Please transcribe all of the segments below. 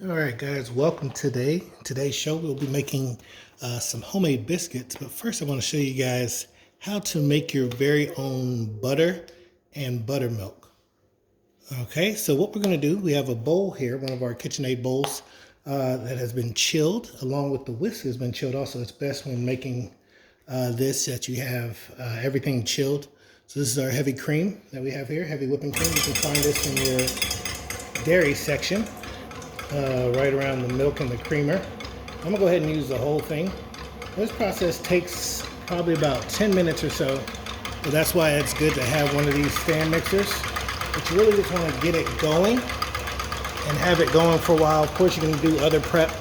All right, guys, welcome today. Today's show, we'll be making some homemade biscuits. But first, I want to show you guys how to make your very own butter and buttermilk. Okay, so what we're going to do, we have a bowl here, one of our KitchenAid bowls that has been chilled, along with the whisk has been chilled also. It's best when making this that you have everything chilled. So this is our heavy cream that we have here, heavy whipping cream. You can find this in your dairy section. Right around the milk and the creamer. I'm gonna go ahead and use the whole thing. This process takes probably about 10 minutes or so, but that's why it's good to have one of these stand mixers. But you really just want to get it going and have it going for a while. Of course, you can do other prep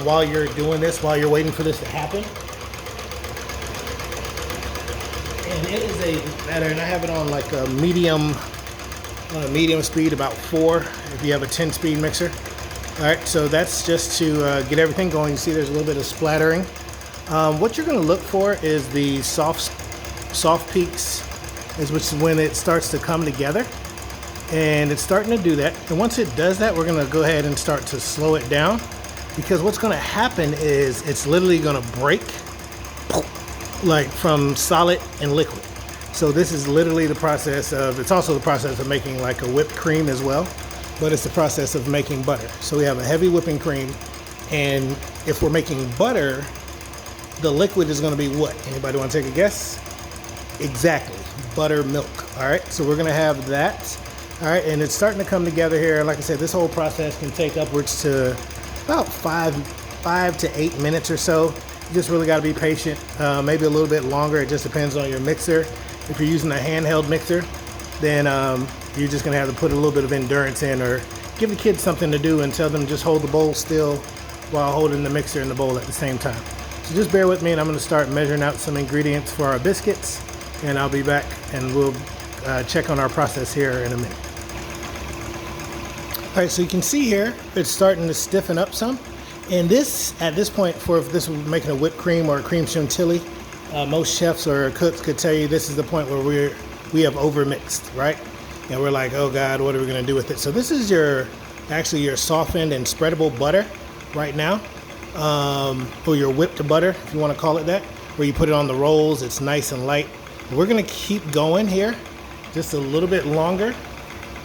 while you're doing this, while you're waiting for this to happen. And it is a batter, and I have it on like a medium speed, about 4 if you have a 10-speed mixer. All right, so that's just to get everything going. You see there's a little bit of splattering. What you're going to look for is the soft peaks, which is when it starts to come together. And it's starting to do that. And once it does that, we're going to go ahead and start to slow it down, because what's going to happen is it's literally going to break like from solid and liquid. So this is literally the process of, it's also the process of making like a whipped cream as well, but it's the process of making butter. So we have a heavy whipping cream, and if we're making butter, the liquid is gonna be what? Anybody wanna take a guess? Exactly, buttermilk, all right? So we're gonna have that, all right? And it's starting to come together here. Like I said, this whole process can take upwards to about five to 8 minutes or so. You just really gotta be patient, maybe a little bit longer. It just depends on your mixer. If you're using a handheld mixer, then you're just gonna have to put a little bit of endurance in, or give the kids something to do and tell them just hold the bowl still while holding the mixer and the bowl at the same time. So just bear with me, and I'm gonna start measuring out some ingredients for our biscuits, and I'll be back and we'll check on our process here in a minute. All right, so you can see here, it's starting to stiffen up some. And this, at this point, for if this was making a whipped cream or a cream chantilly, most chefs or cooks could tell you this is the point where we have overmixed, right? And we're like, oh God, what are we gonna do with it? So this is your softened and spreadable butter right now, or your whipped butter, if you wanna call it that, where you put it on the rolls, it's nice and light. And we're gonna keep going here just a little bit longer,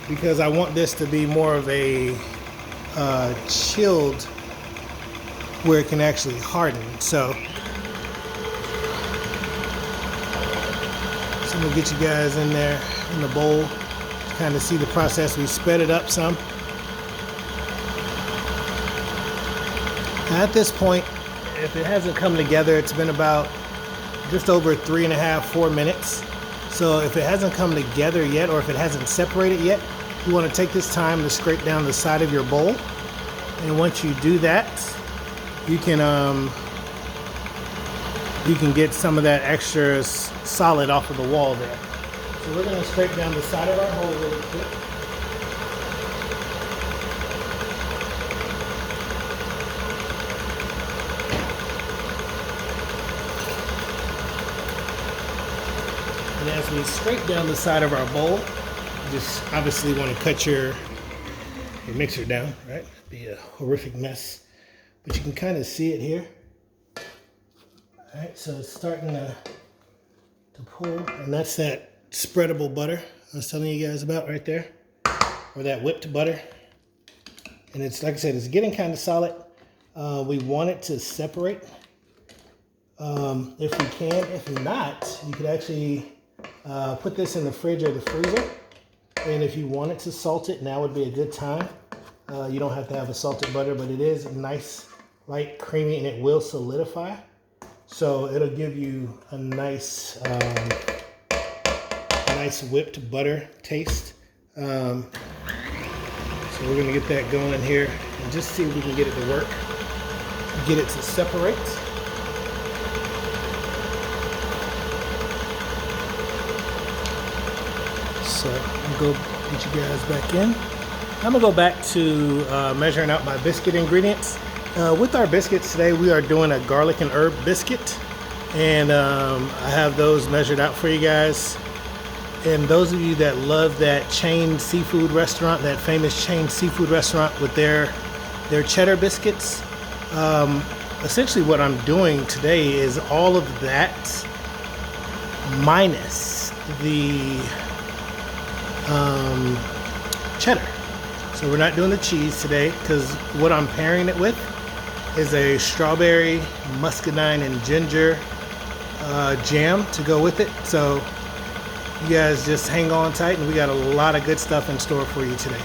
because I want this to be more of a chilled, where it can actually harden. So I'm gonna get you guys in there in the bowl to kind of see the process. We sped it up some. Now at this point, if it hasn't come together, it's been about just over 3.5, 4 minutes. So if it hasn't come together yet, or if it hasn't separated yet, you want to take this time to scrape down the side of your bowl. And once you do that, you can get some of that extra solid off of the wall there. So we're going to scrape down the side of our hole really quick. And as we scrape down the side of our bowl, you just obviously want to cut your mixer down, right? It'd be a horrific mess, but you can kind of see it here. All right, so it's starting to pull, and that's that spreadable butter I was telling you guys about right there, or that whipped butter. And it's, like I said, it's getting kind of solid. We want it to separate if we can. If not, you could actually put this in the fridge or the freezer. And if you wanted to salt it, now would be a good time. You don't have to have a salted butter, but it is nice, light, creamy, and it will solidify. So it'll give you a nice whipped butter taste. So we're gonna get that going here and just see if we can get it to work, get it to separate. So I'm gonna go get you guys back in. I'm gonna go back to measuring out my biscuit ingredients. With our biscuits today, we are doing a garlic and herb biscuit, and I have those measured out for you guys. And those of you that love that chain seafood restaurant, that famous chain seafood restaurant with their They're cheddar biscuits. Essentially what I'm doing today is all of that minus the cheddar. So we're not doing the cheese today because what I'm pairing it with is a strawberry, muscadine, and ginger jam to go with it. So you guys just hang on tight, and we got a lot of good stuff in store for you today.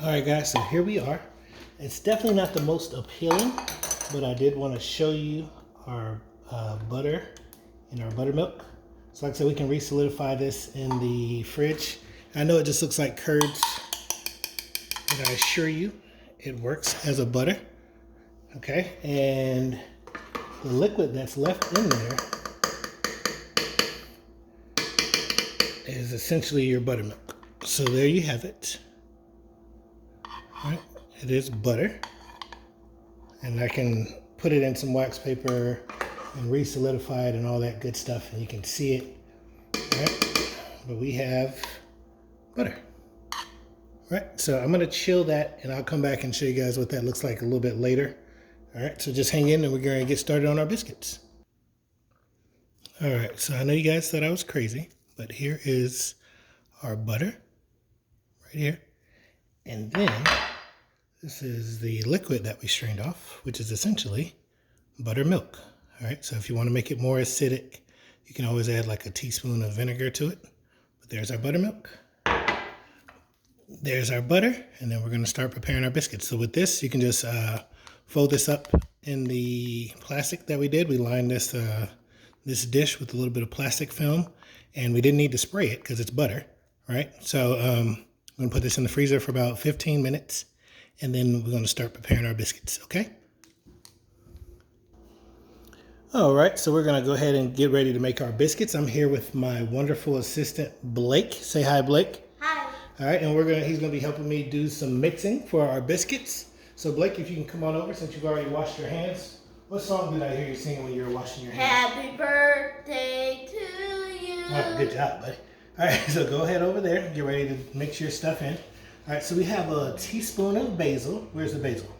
All right, guys, so here we are. It's definitely not the most appealing, but I did want to show you our butter and our buttermilk. So like I said, we can re-solidify this in the fridge. I know it just looks like curds, but I assure you it works as a butter. Okay, and the liquid that's left in there is essentially your buttermilk. So there you have it. All right, it is butter, and I can put it in some wax paper and re-solidify it and all that good stuff, and you can see it. All right, but we have butter. All right, so I'm gonna chill that, and I'll come back and show you guys what that looks like a little bit later. All right, so just hang in, and we're gonna get started on our biscuits. All right, so I know you guys thought I was crazy, but here is our butter right here. And then this is the liquid that we strained off, which is essentially buttermilk. All right, so if you want to make it more acidic, you can always add like a teaspoon of vinegar to it. But there's our buttermilk. There's our butter, and then we're going to start preparing our biscuits. So with this, you can just fold this up in the plastic that we did. We lined this this dish with a little bit of plastic film, and we didn't need to spray it because it's butter, right? So I'm going to put this in the freezer for about 15 minutes, and then we're going to start preparing our biscuits, okay? All right, so we're going to go ahead and get ready to make our biscuits. I'm here with my wonderful assistant, Blake. Say hi, Blake. Hi. All right, and he's going to be helping me do some mixing for our biscuits. So Blake, if you can come on over since you've already washed your hands. What song did I hear you singing when you were washing your hands? Happy birthday to you. All right, good job, buddy. All right, so go ahead over there. Get ready to mix your stuff in. All right, so we have a teaspoon of basil. Where's the basil? All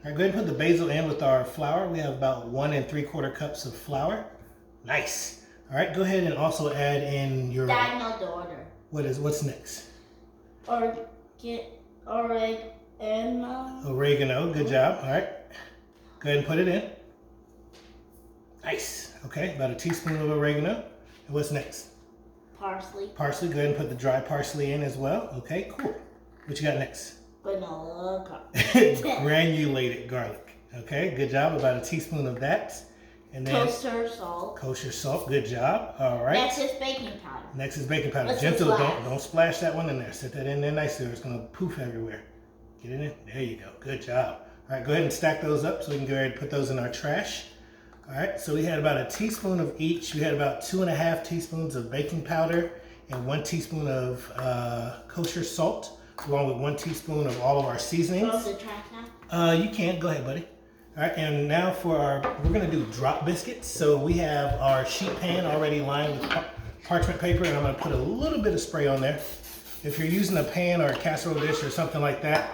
right, go ahead and put the basil in with our flour. We have about 1 3/4 cups of flour. Nice. All right, go ahead and also add in your... Dad, know the order. What's next? Oregano. Oregano, good job. All right, go ahead and put it in. Nice. Okay, about a teaspoon of oregano. And what's next? Parsley. Parsley, go ahead and put the dry parsley in as well. Okay, cool. What you got next? Vanilla garlic. Granulated garlic. Okay, good job. About a teaspoon of that. And then kosher salt. Kosher salt, good job. All right. Next is baking powder. Next is baking powder. What's Gentle, the splash? don't splash that one in there. Set that in there nicely or it's gonna poof everywhere. Get it in? There you go. Good job. All right, go ahead and stack those up so we can go ahead and put those in our trash. All right, so we had about a teaspoon of each. We had about 2.5 teaspoons of baking powder and 1 teaspoon of kosher salt, along with 1 teaspoon of all of our seasonings. Throw the trash now? You can. Go ahead, buddy. All right, and now for we're gonna do drop biscuits. So we have our sheet pan already lined with parchment paper, and I'm gonna put a little bit of spray on there. If you're using a pan or a casserole dish or something like that,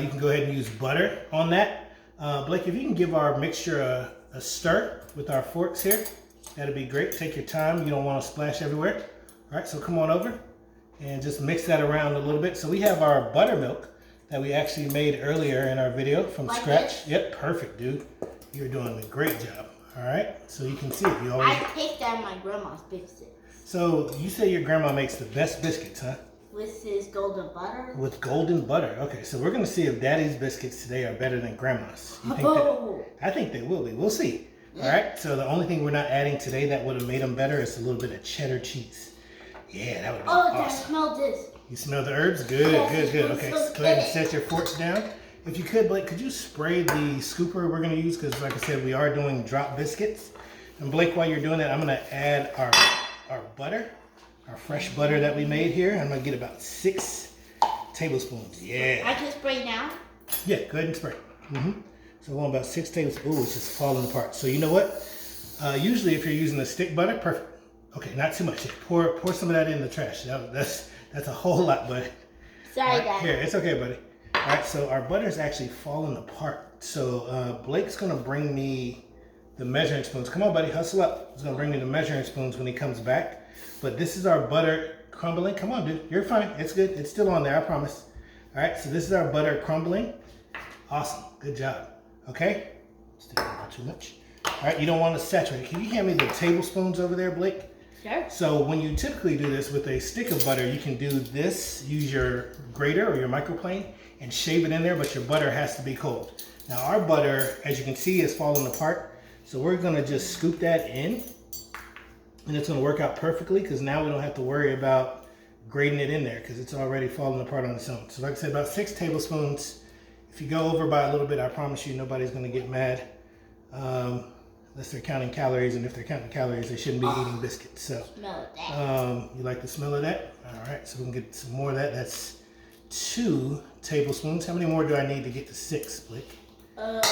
you can go ahead and use butter on that. Blake, if you can give our mixture a stir with our forks here, that'd be great. Take your time. You don't want to splash everywhere. All right, so come on over and just mix that around a little bit. So we have our buttermilk that we actually made earlier in our video from like scratch. This? Yep, perfect, dude. You're doing a great job. All right, so you can see it. You always. I picked out my grandma's biscuits. So you say your grandma makes the best biscuits, huh? With his golden butter. With golden butter. Okay, so we're gonna see if Daddy's biscuits today are better than Grandma's. You think I think they will be. We'll see. Yeah. All right. So the only thing we're not adding today that would have made them better is a little bit of cheddar cheese. Yeah, that would have been awesome. Dad, smell this. You smell the herbs? Good, good. Okay, so go ahead and set your forks down. If you could, Blake, could you spray the scooper we're gonna use? Because like I said, we are doing drop biscuits. And Blake, while you're doing that, I'm gonna add our butter. Our fresh butter that we made here. I'm gonna get about 6 tablespoons. Yeah. I can spray now? Yeah, go ahead and spray. So I want about 6 tablespoons. Ooh, it's just falling apart. So you know what? Usually if you're using a stick butter, perfect. Okay, not too much. Pour some of that in the trash. That's a whole lot, buddy. Sorry, All right, guys. here, it's okay, buddy. All right, so our butter's actually falling apart. So Blake's gonna bring me the measuring spoons. Come on, buddy, hustle up. He's gonna bring me the measuring spoons when he comes back. But this is our butter crumbling. Come on, dude, you're fine. It's good. It's still on there, I promise. All right, so this is our butter crumbling. Awesome, good job. Okay, still not too much. All right, you don't want to saturate. Can you hand me the tablespoons over there, Blake? Sure. So when you typically do this with a stick of butter, you can do this, use your grater or your microplane and shave it in there, but your butter has to be cold. Now our butter, as you can see, is falling apart. So we're gonna just scoop that in and it's gonna work out perfectly because now we don't have to worry about grating it in there because it's already falling apart on its own. So like I said, about 6 tablespoons. If you go over by a little bit, I promise you nobody's gonna get mad. Unless they're counting calories, and if they're counting calories, they shouldn't be eating biscuits. So, Smell that. you like the smell of that? All right, so we can get some more of that. That's 2 tablespoons. How many more do I need to get to 6, Blake? Come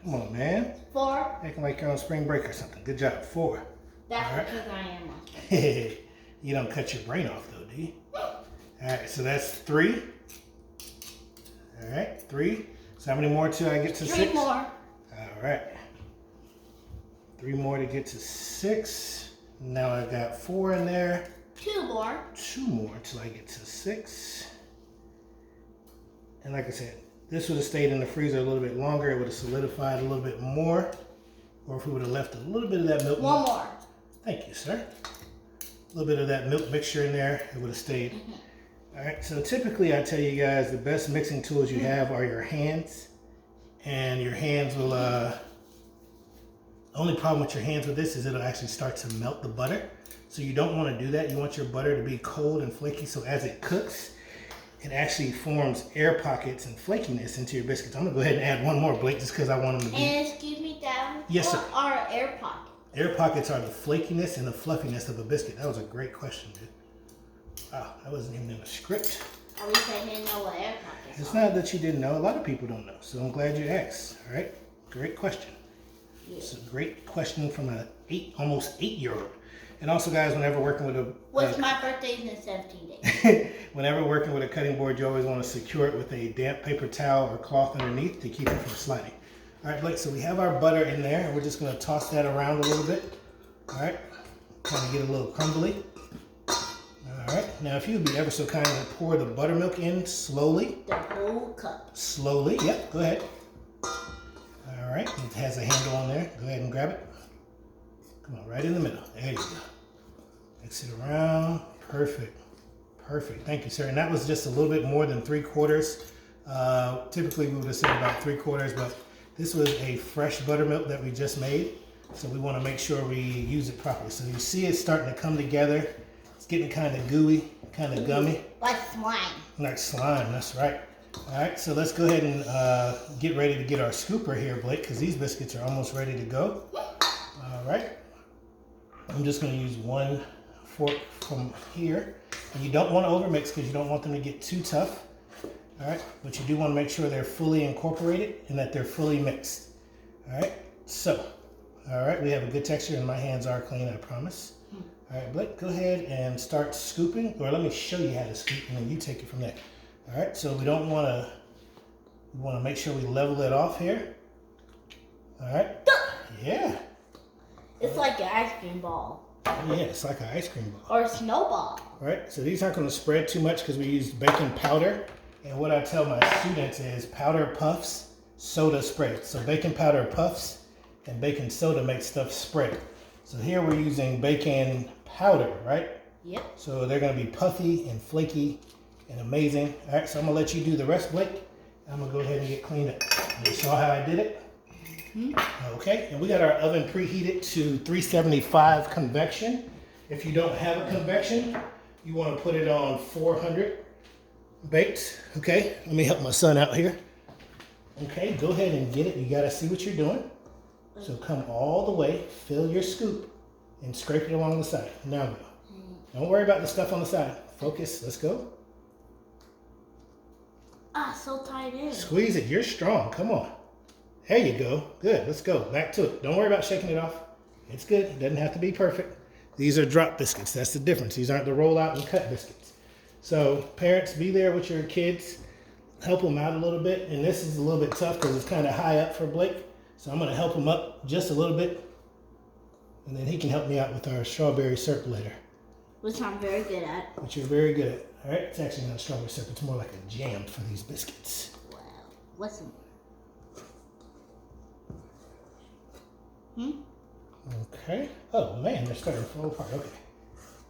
on, man. 4. Acting like you're on spring break or something. Good job. 4. That's All right. because I am on spring. You don't cut your brain off though, do you? All right, so that's 3. All right, 3. So how many more till I get to 6? 3 more. All right. 3 more to get to 6. Now I've got 4 in there. 2 more. 2 more till I get to 6. And like I said, this would have stayed in the freezer a little bit longer. It would have solidified a little bit more. Or if we would have left a little bit of that milk. 1 more. Thank you, sir. A little bit of that milk mixture in there. It would have stayed. All right, so typically I tell you guys the best mixing tools you have are your hands. And your hands will, only problem with your hands with this is it'll actually start to melt the butter. So you don't want to do that. You want your butter to be cold and flaky so as it cooks, it actually forms air pockets and flakiness into your biscuits. I'm gonna go ahead and add 1 more, Blake, just because I want them to be. And excuse me, Dad. Yes, sir. What are air pockets? Air pockets are the flakiness and the fluffiness of a biscuit. That was a great question, dude. Wow, that wasn't even in the script. At least I didn't know what air pockets It's are. not that you didn't know. A lot of people don't know. So I'm glad you asked. All right. Great question. Yeah. It's a great question from a almost 8-year-old. And also, guys, whenever working with a Which my birthday's in 17 days. whenever working with a cutting board, you always want to secure it with a damp paper towel or cloth underneath to keep it from sliding. All right, Blake. So we have our butter in there, and we're just going to toss that around a little bit. All right. Kind of get a little crumbly. All right, now if you would be ever so kind to pour the buttermilk in slowly. The whole cup. Slowly, yep, go ahead. All right, it has a handle on there. Go ahead and grab it. Come on, right in the middle. There you go. Mix it around. Perfect. Perfect. Thank you, sir. And that was just a little bit more than 3/4. Typically, we would have said about 3/4, but this was a fresh buttermilk that we just made. So we want to make sure we use it properly. So you see it starting to come together. It's getting kind of gooey, kind of gummy. Like slime. Like slime, that's right. All right, so let's go ahead and get ready to get our scooper here, Blake, because these biscuits are almost ready to go. All right. I'm just going to use 1 fork from here. And you don't want to overmix because you don't want them to get too tough. All right, but you do want to make sure they're fully incorporated and that they're fully mixed. All right, so, all right, we have a good texture and my hands are clean, I promise. All right, Blake, go ahead and start scooping, or let me show you how to scoop and then you take it from there. All right, so we want to make sure we level it off here. All right, yeah. It's like an ice cream ball. Yeah, it's like an ice cream ball. Or a snowball. All right, so these aren't going to spread too much because we used baking powder. And what I tell my students is powder puffs, soda spread. So baking powder puffs and baking soda makes stuff spread. So here we're using baking powder, right? Yep. So they're going to be puffy and flaky and amazing. All right, so I'm going to let you do the rest, Blake. I'm going to go ahead and get cleaned up. You saw how I did it? Okay, and we got our oven preheated to 375 convection. If you don't have a convection, you want to put it on 400 baked. Okay, let me help my son out here. Okay, go ahead and get it. You got to see what you're doing. So come all the way, fill your scoop, and scrape it along the side. Now go. Don't worry about the stuff on the side. Focus, let's go. Ah, so tight in. Squeeze it, you're strong, come on. There you go, good, let's go, back to it. Don't worry about shaking it off. It's good, it doesn't have to be perfect. These are drop biscuits, that's the difference. These aren't the roll out and cut biscuits. So parents, be there with your kids. Help them out a little bit. And this is a little bit tough because it's kind of high up for Blake. So I'm going to help him up just a little bit. And then he can help me out with our strawberry syrup later. Which I'm very good at. Which you're very good at. All right, it's actually not strawberry syrup. It's more like a jam for these biscuits. Wow. Listen. Okay. Oh man, they're starting to fall apart. Okay.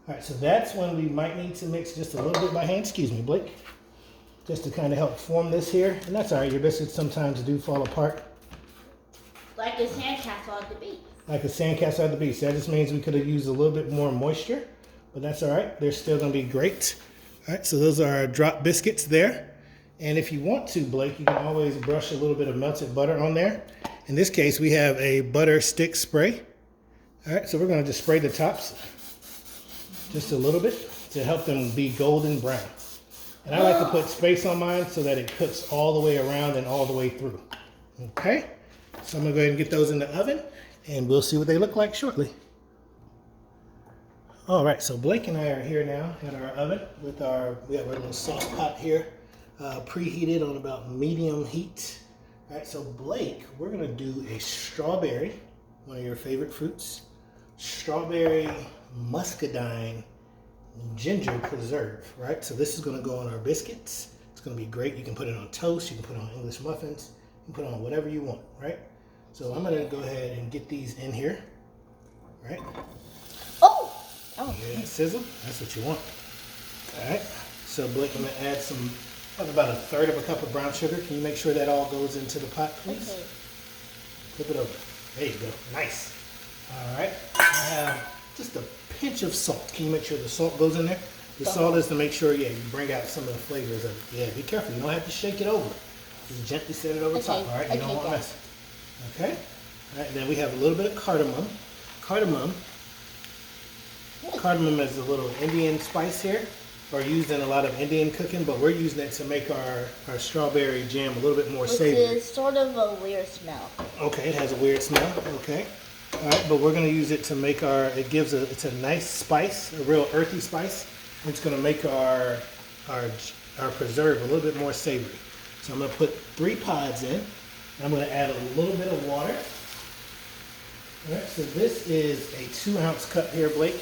All right, so that's when we might need to mix just a little bit by hand. Excuse me, Blake. Just to kind of help form this here. And that's all right. Your biscuits sometimes do fall apart. Like a sandcastle at the beach. Like a sandcastle at the beach. That just means we could have used a little bit more moisture. But that's all right. They're still going to be great. All right, so those are our drop biscuits there. And if you want to, Blake, you can always brush a little bit of melted butter on there. In this case, we have a butter stick spray. All right, so we're going to just spray the tops just a little bit to help them be golden brown. And I like to put space on mine so that it cooks all the way around and all the way through. Okay, so I'm going to go ahead and get those in the oven and we'll see what they look like shortly. All right, so Blake and I are here now in our oven with we have our little sauce pot here preheated on about medium heat. All right, so Blake, we're gonna do a strawberry, one of your favorite fruits, strawberry muscadine ginger preserve, right? So this is gonna go on our biscuits. It's gonna be great. You can put it on toast, you can put it on English muffins, you can put it on whatever you want, right? So I'm gonna go ahead and get these in here, right? Oh! Yeah, sizzle, that's what you want. All right, so Blake, I'm gonna add about a third of a cup of brown sugar. Can you make sure that all goes into the pot, please? Okay. Flip it over. There you go. Nice. All right. I have just a pinch of salt. Can you make sure the salt goes in there? The salt is to make sure, yeah, you bring out some of the flavors of it. Yeah, be careful. You don't have to shake it over. Just gently set it over top, all right? You don't want to mess it. Okay? All right, then we have a little bit of cardamom. Cardamom is a little Indian spice here, or used in a lot of Indian cooking, but we're using it to make our strawberry jam a little bit more savory. Which is sort of a weird smell. Okay, it has a weird smell. Okay. All right, but we're going to use it to make it's a nice spice, a real earthy spice. It's going to make our preserve a little bit more savory. So I'm going to put 3 pods in. And I'm going to add a little bit of water. All right, so this is a 2-ounce cup here, Blake.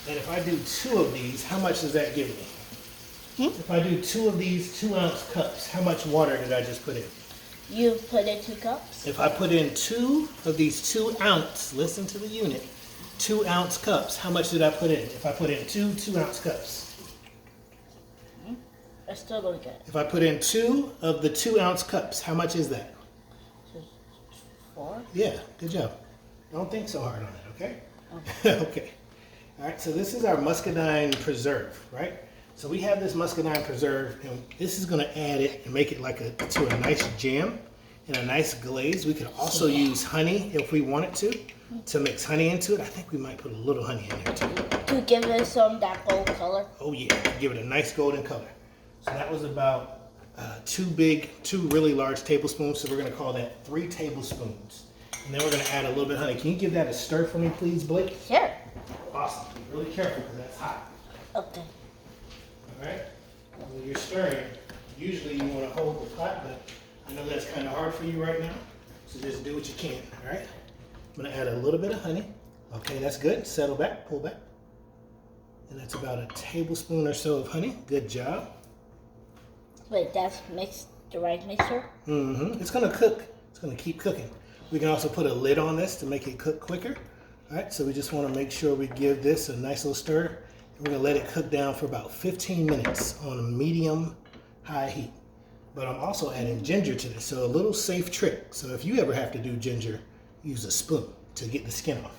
And if I do 2 of these, how much does that give me? If I do 2 of these 2-ounce cups, how much water did I just put in? You put in 2 cups? If I put in 2 of these 2-ounce, listen to the unit, 2-ounce cups, how much did I put in? If I put in 2 2-ounce cups. I still don't get it. If I put in 2 of the 2-ounce cups, how much is that? 4? Yeah, good job. Don't think so hard on it, okay? Okay. Okay. All right, so this is our muscadine preserve, right? So we have this muscadine preserve, and this is going to add it and make it to a nice jam and a nice glaze. We could also use honey if we wanted to mix honey into it. I think we might put a little honey in there too. To give it that gold color? Oh yeah, give it a nice golden color. So that was about 2 really large tablespoons. So we're going to call that 3 tablespoons. And then we're going to add a little bit of honey. Can you give that a stir for me, please, Blake? Sure. Awesome. Be really careful because that's hot. Okay. All right. When you're stirring, usually you want to hold the pot, but I know that's kind of hard for you right now. So just do what you can. All right. I'm going to add a little bit of honey. Okay, that's good. Settle back, pull back. And that's about a tablespoon or so of honey. Good job. Wait, that's the right mixture? Mm-hmm. It's going to cook. It's going to keep cooking. We can also put a lid on this to make it cook quicker. All right, so we just want to make sure we give this a nice little stir. And we're going to let it cook down for about 15 minutes on a medium-high heat. But I'm also adding ginger to this, so a little safe trick. So if you ever have to do ginger, use a spoon to get the skin off.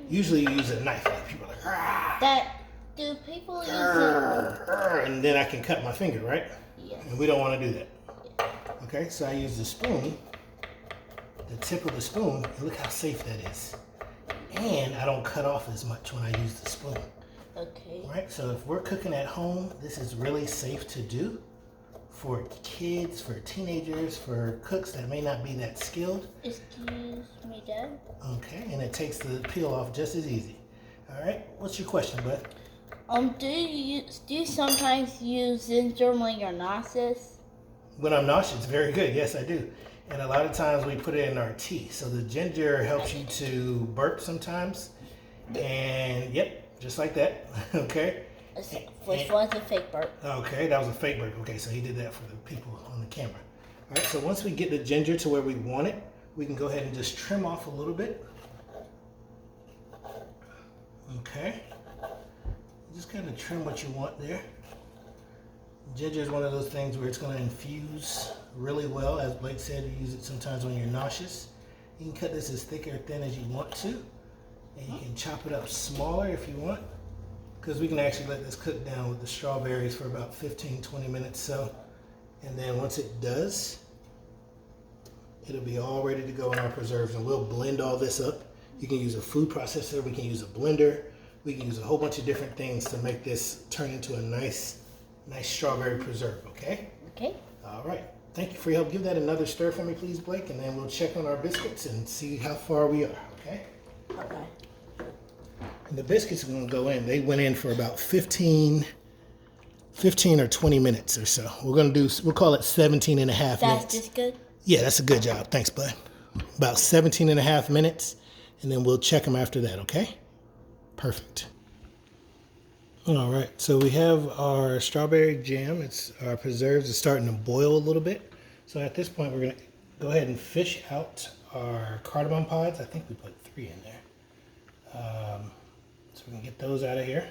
Usually you use a knife, like people are like, "Argh, do people use it? argh," and then I can cut my finger, right? Yes. And we don't want to do that. Okay, so I use the spoon, the tip of the spoon, and look how safe that is. And I don't cut off as much when I use the spoon. Okay. Right, so if we're cooking at home, this is really safe to do for kids, for teenagers, for cooks that may not be that skilled. Excuse me, Dad? Okay, and it takes the peel off just as easy. All right, what's your question, bud? Do you sometimes use ginger when you're nauseous? When I'm nauseous, very good. Yes, I do. And a lot of times we put it in our tea. So the ginger helps you to burp sometimes. And yep, just like that. Okay. Which one's a fake burp? Okay, that was a fake burp. Okay, so he did that for the people on the camera. All right, so once we get the ginger to where we want it, we can go ahead and just trim off a little bit. Okay. Just kind of trim what you want there. Ginger is one of those things where it's going to infuse really well. As Blake said, you use it sometimes when you're nauseous. You can cut this as thick or thin as you want to. And you can chop it up smaller if you want. Because we can actually let this cook down with the strawberries for about 15-20 minutes so. And then once it does, it'll be all ready to go in our preserves. And we'll blend all this up. You can use a food processor. We can use a blender. We can use a whole bunch of different things to make this turn into a nice strawberry preserve, okay? Okay. All right. Thank you for your help. Give that another stir for me, please, Blake, and then we'll check on our biscuits and see how far we are, okay? Okay. And the biscuits are going to go in. They went in for about 15 or 20 minutes or so. We'll call it 17 and a half minutes. That's just good? Yeah, that's a good job. Thanks, bud. About 17 and a half minutes, and then we'll check them after that, okay? Perfect. All right, so we have our strawberry jam. Our preserves is starting to boil a little bit. So at this point, we're going to go ahead and fish out our cardamom pods. I think we put 3 in there. So we can get those out of here.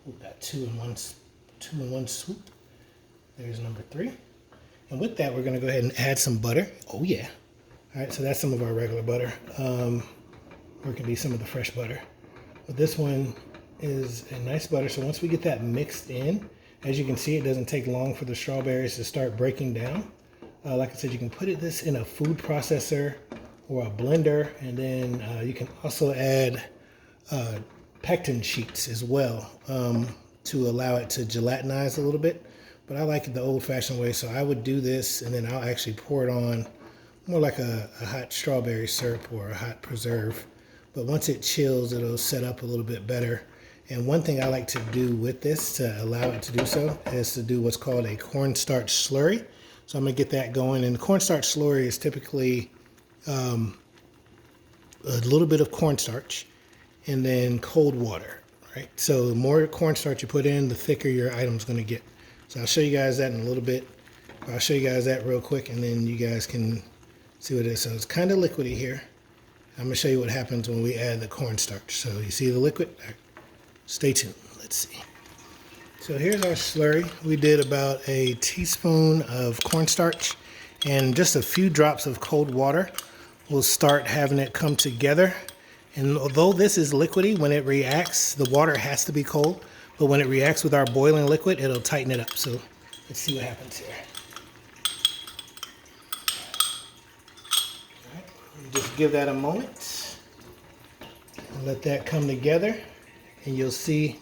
We've got 2 in one swoop. There's number 3. And with that, we're going to go ahead and add some butter. Oh yeah. All right, so that's some of our regular butter. Or it can be some of the fresh butter. But this one is a nice butter. So once we get that mixed in, as you can see, it doesn't take long for the strawberries to start breaking down. Like I said, you can put this in a food processor or a blender, and then you can also add pectin sheets as well to allow it to gelatinize a little bit. But I like it the old-fashioned way, so I would do this, and then I'll actually pour it on more like a hot strawberry syrup or a hot preserve. But once it chills, it'll set up a little bit better. And one thing I like to do with this to allow it to do so is to do what's called a cornstarch slurry. So I'm going to get that going. And the cornstarch slurry is typically a little bit of cornstarch and then cold water, right? So the more cornstarch you put in, the thicker your item's going to get. So I'll show you guys that in a little bit. I'll show you guys that real quick, and then you guys can see what it is. So it's kind of liquidy here. I'm going to show you what happens when we add the cornstarch. So you see the liquid? Stay tuned. Let's see. So here's our slurry. We did about a teaspoon of cornstarch and just a few drops of cold water. We'll start having it come together. And although this is liquidy, when it reacts, the water has to be cold. But when it reacts with our boiling liquid, it'll tighten it up. So let's see what happens here. All right. Just give that a moment. And let that come together. And you'll see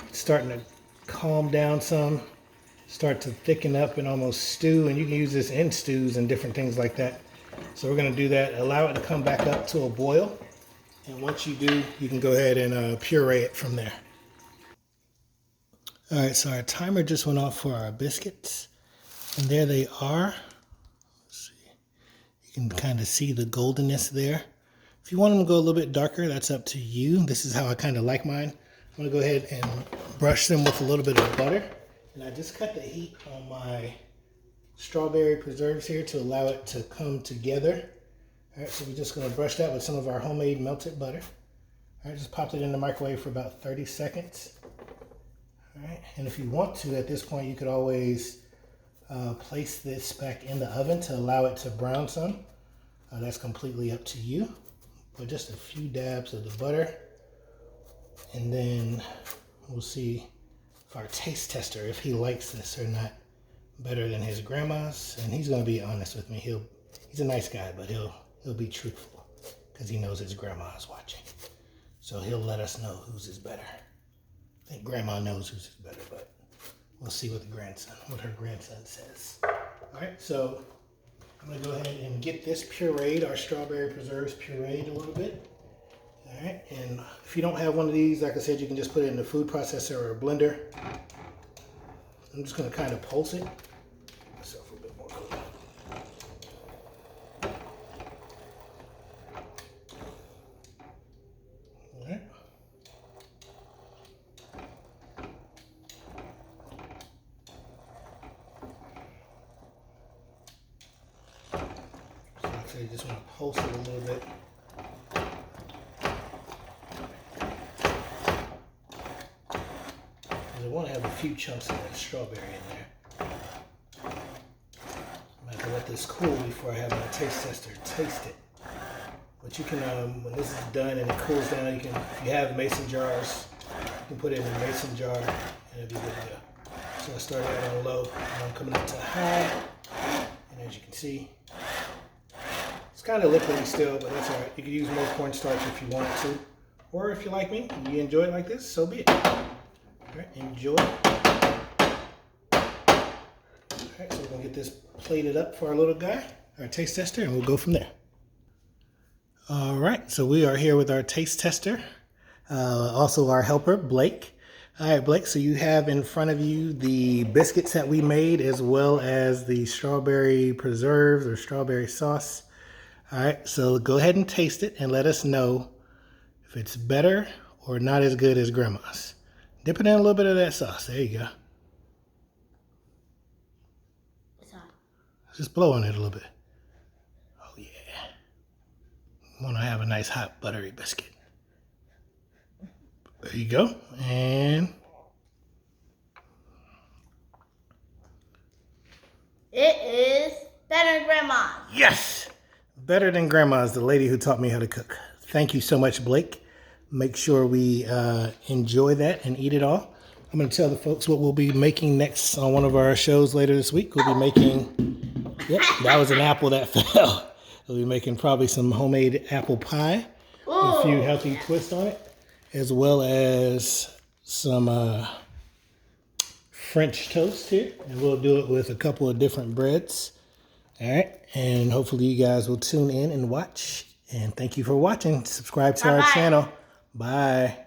it's starting to calm down some, start to thicken up and almost stew. And you can use this in stews and different things like that. So we're going to do that. Allow it to come back up to a boil. And once you do, you can go ahead and puree it from there. All right, so our timer just went off for our biscuits. And there they are. Let's see. You can kind of see the goldenness there. If you want them to go a little bit darker, that's up to you. This is how I kind of like mine. I'm going to go ahead and brush them with a little bit of butter. And I just cut the heat on my strawberry preserves here to allow it to come together. All right, so we're just going to brush that with some of our homemade melted butter. All right, just pop it in the microwave for about 30 seconds. All right, and if you want to, at this point, you could always place this back in the oven to allow it to brown some. That's completely up to you. But just a few dabs of the butter. And then we'll see if our taste tester, if he likes this or not better than his grandma's. And he's going to be honest with me. He's a nice guy, but he'll be truthful because he knows his grandma is watching. So he'll let us know whose is better. I think grandma knows whose is better, but we'll see what her grandson says. All right, so I'm going to go ahead and get this pureed, our strawberry preserves pureed a little bit. All right, and if you don't have one of these, like I said, you can just put it in the food processor or a blender. I'm just gonna kind of pulse it. Myself a bit more cool. All right. So like I said, you just want to pulse it a little bit. I want to have a few chunks of that strawberry in there. I'm going to have to let this cool before I have my taste tester taste it. But you can, when this is done and it cools down, you can, if you have mason jars, you can put it in a mason jar and it'll be good to go. So I started out on low and I'm coming up to high. And as you can see, it's kind of liquidy still, but that's all right. You can use more cornstarch if you wanted to. Or if you're like me and you enjoy it like this, so be it. All right, enjoy. All right, so we're gonna get this plated up for our little guy, our taste tester, and we'll go from there. All right, so we are here with our taste tester, also our helper, Blake. All right, Blake, so you have in front of you the biscuits that we made as well as the strawberry preserves or strawberry sauce. All right, so go ahead and taste it and let us know if it's better or not as good as Grandma's. Dip it in a little bit of that sauce. There you go. It's hot. Just blow on it a little bit. Oh, yeah. Want to have a nice hot buttery biscuit. There you go. And It is better than Grandma's. yes! Better than Grandma's, the lady who taught me how to cook. Thank you so much, Blake. Make sure we enjoy that and eat it all. I'm going to tell the folks what we'll be making next on one of our shows later this week. We'll be making, yep, that was an apple that fell. We'll be making probably some homemade apple pie with a few healthy twists on it, as well as some French toast here. And we'll do it with a couple of different breads. All right, and hopefully you guys will tune in and watch. And thank you for watching. Subscribe to our channel. Bye.